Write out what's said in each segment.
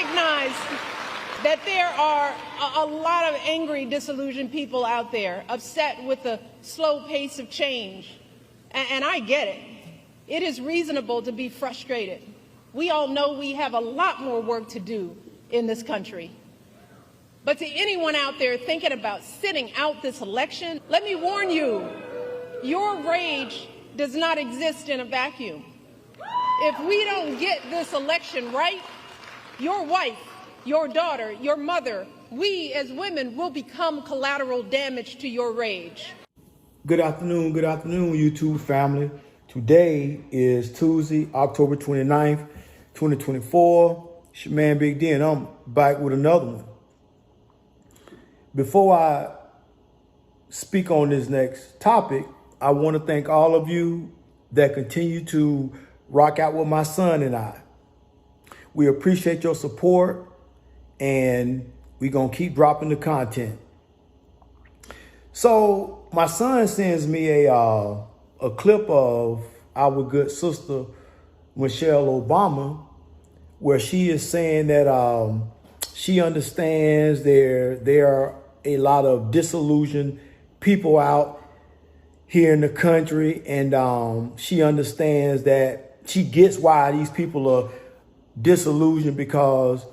recognize that there are a lot of angry, disillusioned people out there, upset with the slow pace of change. And I get it. It is reasonable to be frustrated. We all know we have a lot more work to do in this country. But to anyone out there thinking about sitting out this election, let me warn you, your rage does not exist in a vacuum. If we don't get this election right, your wife, your daughter, your mother, we as women will become collateral damage to your rage. Good afternoon, YouTube family. Today is Tuesday, October 29th, 2024. It's your man Big D, and I'm back with another one. Before I speak on this next topic, I want to thank all of you that continue to rock out with my son and I. We appreciate your support, and we're going to keep dropping the content. So my son sends me a clip of our good sister, Michelle Obama, where she is saying that she understands there are a lot of disillusioned people out here in the country, and she understands that she gets why these people are disillusioned because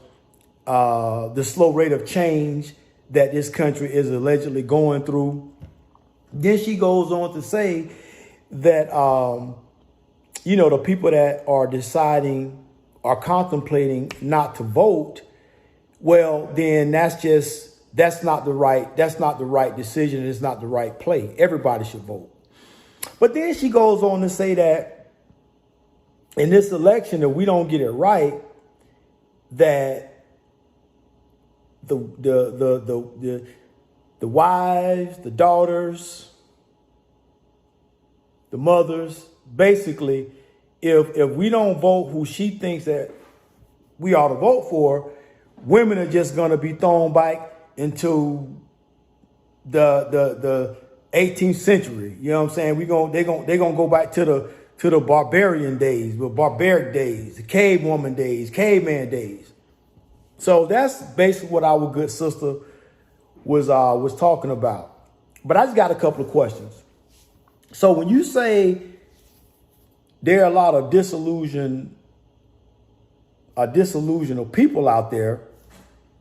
the slow rate of change that this country is allegedly going through. Then she goes on to say that, the people that are contemplating not to vote, well, then that's not the right decision. It's not the right play. Everybody should vote. But then she goes on to say that in this election, if we don't get it right, that the wives, the daughters, the mothers, basically, if we don't vote who she thinks that we ought to vote for, women are just going to be thrown back into the 18th century. You know what I'm saying? They're gonna go back to the barbarian days, the barbaric days, the cave woman days, caveman days. So that's basically what our good sister was talking about. But I just got a couple of questions. So when you say there are a lot of disillusioned people out there,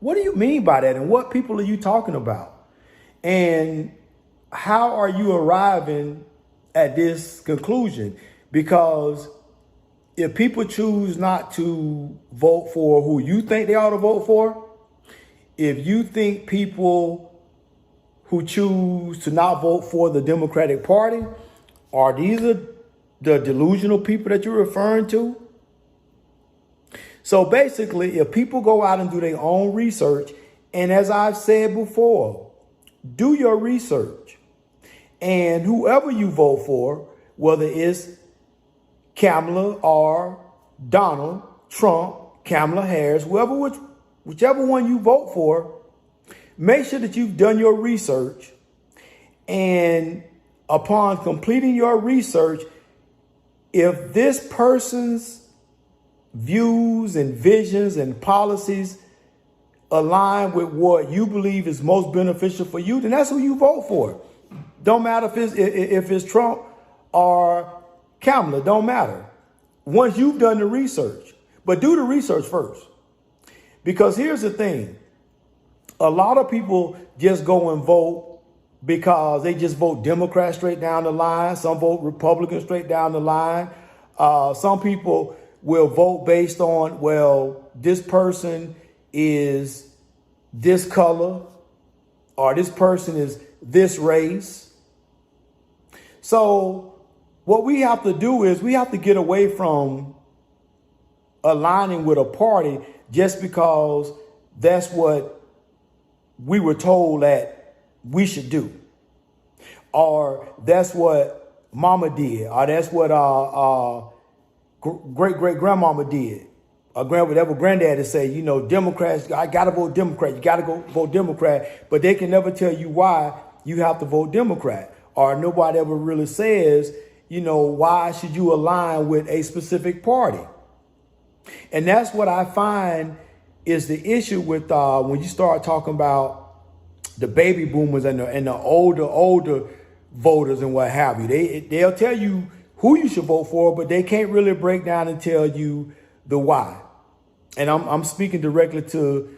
what do you mean by that? And what people are you talking about? And how are you arriving at this conclusion? Because if people choose not to vote for who you think they ought to vote for, if you think people who choose to not vote for the Democratic Party, are these the delusional people that you're referring to? So basically, if people go out and do their own research, and as I've said before, do your research, and whoever you vote for, whether it's Kamala or Donald Trump, Kamala Harris, whichever one you vote for, make sure that you've done your research. And upon completing your research, if this person's views and visions and policies align with what you believe is most beneficial for you, then that's who you vote for. Don't matter if it's Trump or Kamala, don't matter. Once you've done the research, but do the research first. Because here's the thing. A lot of people just go and vote because they just vote Democrat straight down the line. Some vote Republican straight down the line. Some people will vote based on, well, this person is this color or this person is this race. So what we have to do is we have to get away from aligning with a party just because that's what we were told that we should do, or that's what mama did, or that's what great-great-grandmama did, or whatever granddaddy say, Democrats, I got to vote Democrat. You got to go vote Democrat. But they can never tell you why you have to vote Democrat. Or nobody ever really says, why should you align with a specific party? And that's what I find is the issue with when you start talking about the baby boomers and the older voters and what have you. They'll tell you who you should vote for, but they can't really break down and tell you the why. And I'm speaking directly to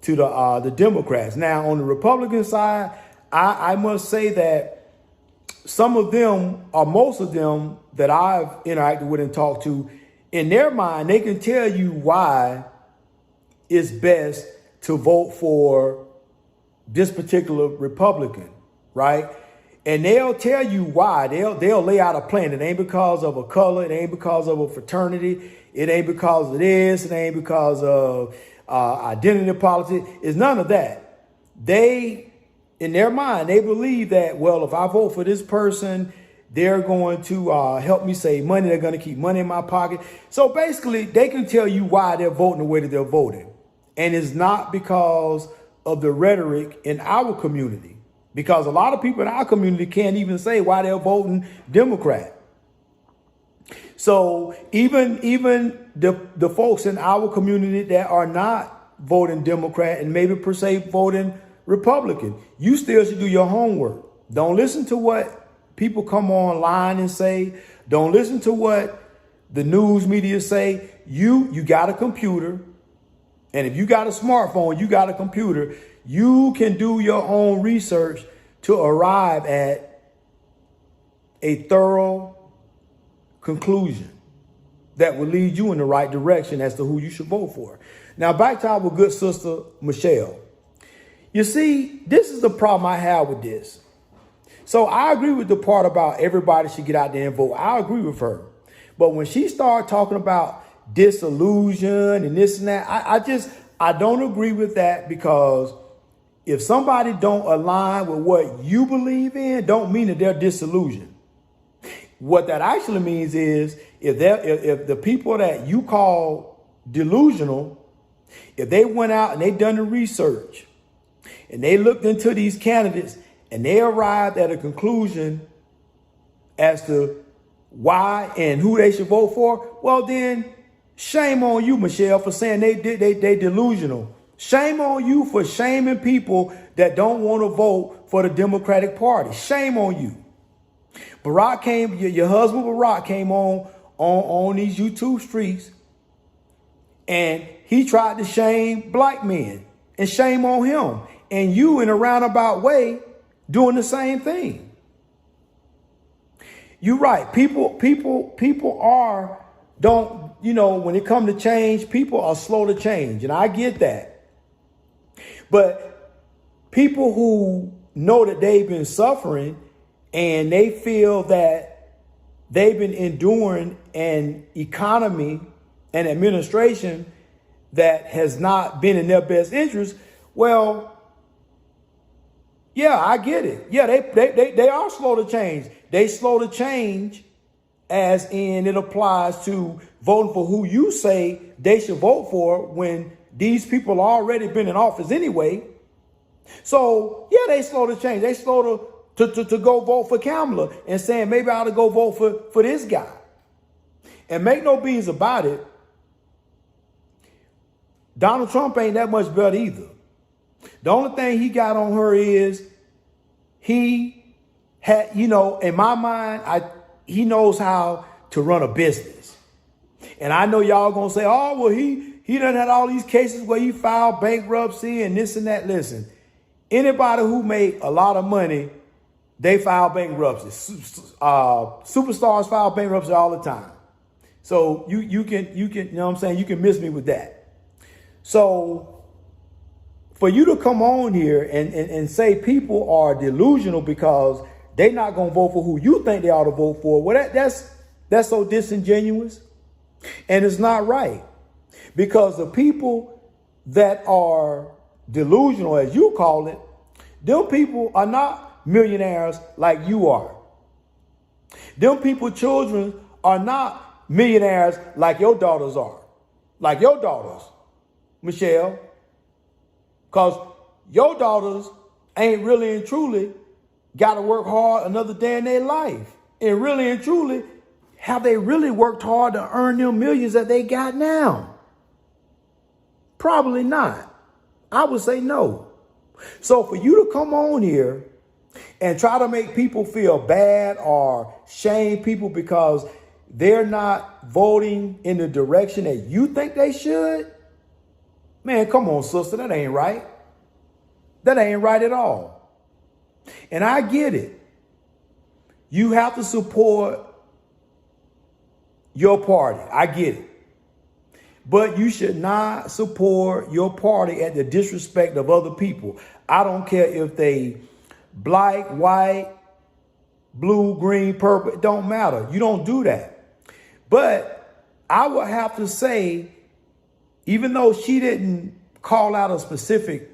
the Democrats. Now, on the Republican side, I must say that some of them, or most of them that I've interacted with and talked to, in their mind, they can tell you why it's best to vote for this particular Republican, right? And they'll tell you why. They'll lay out a plan. It ain't because of a color. It ain't because of a fraternity. It ain't because of this. It ain't because of identity politics. It's none of that. They, in their mind, they believe that, well, if I vote for this person, they're going to help me save money. They're going to keep money in my pocket. So basically, they can tell you why they're voting the way that they're voting. And it's not because of the rhetoric in our community. Because a lot of people in our community can't even say why they're voting Democrat. So even the folks in our community that are not voting Democrat and maybe per se voting Republican, you still should do your homework. Don't listen to what people come online and say. Don't listen to what the news media say. You got a computer. And if you got a smartphone, you got a computer, you can do your own research to arrive at a thorough conclusion that will lead you in the right direction as to who you should vote for. Now, back to our good sister, Michelle. You see, this is the problem I have with this. So I agree with the part about everybody should get out there and vote. I agree with her. But when she started talking about disillusion and this and that, I don't agree with that, because if somebody don't align with what you believe in, don't mean that they're disillusioned. What that actually means is if the people that you call delusional, if they went out and they done the research and they looked into these candidates and they arrived at a conclusion as to why and who they should vote for, well then, shame on you, Michelle, for saying they delusional. Shame on you for shaming people that don't want to vote for the Democratic Party. Shame on you. Barack came, your husband Barack came on these YouTube streets, and he tried to shame black men, and shame on him. And you, in a roundabout way, doing the same thing. You're right. People are, don't, you know, when it comes to change, people are slow to change. And I get that. But people who know that they've been suffering and they feel that they've been enduring an economy and administration that has not been in their best interest, well, yeah, I get it. Yeah, they are slow to change. They slow to change as in it applies to voting for who you say they should vote for when these people already been in office anyway. So, yeah, they slow to change. They slow to go vote for Kamala and saying maybe I ought to go vote for this guy. And make no beans about it, Donald Trump ain't that much better either. The only thing he got on her is he had, you know, in my mind, he knows how to run a business. And I know y'all gonna say, oh, well, he done had all these cases where he filed bankruptcy and this and that. Listen, anybody who make a lot of money, they file bankruptcy. Superstars file bankruptcy all the time. So you can, you know what I'm saying? You can miss me with that. So for you to come on here and say people are delusional because they're not going to vote for who you think they ought to vote for, well, that's so disingenuous. And it's not right. Because the people that are delusional, as you call it, them people are not millionaires like you are. Them people, children, are not millionaires like your daughters are. Like your daughters, Michelle. Because your daughters ain't really and truly got to work hard another day in their life. And really and truly, have they really worked hard to earn them millions that they got now? Probably not. I would say no. So for you to come on here and try to make people feel bad or shame people because they're not voting in the direction that you think they should, man, come on, sister, that ain't right. That ain't right at all. And I get it. You have to support your party. I get it. But you should not support your party at the disrespect of other people. I don't care if they black, white, blue, green, purple. It don't matter. You don't do that. But I would have to say, even though she didn't call out a specific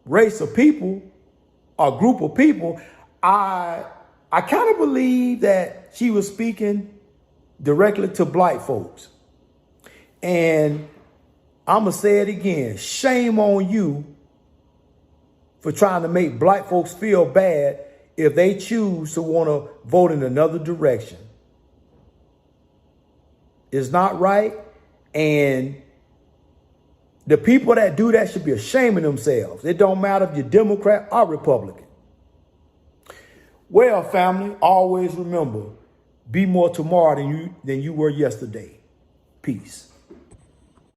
race of people or group of people, I kind of believe that she was speaking directly to black folks. And I'm going to say it again. Shame on you for trying to make black folks feel bad if they choose to want to vote in another direction. It's not right. And the people that do that should be ashamed of themselves. It don't matter if you're Democrat or Republican. Well, family, always remember, be more tomorrow than you were yesterday. Peace.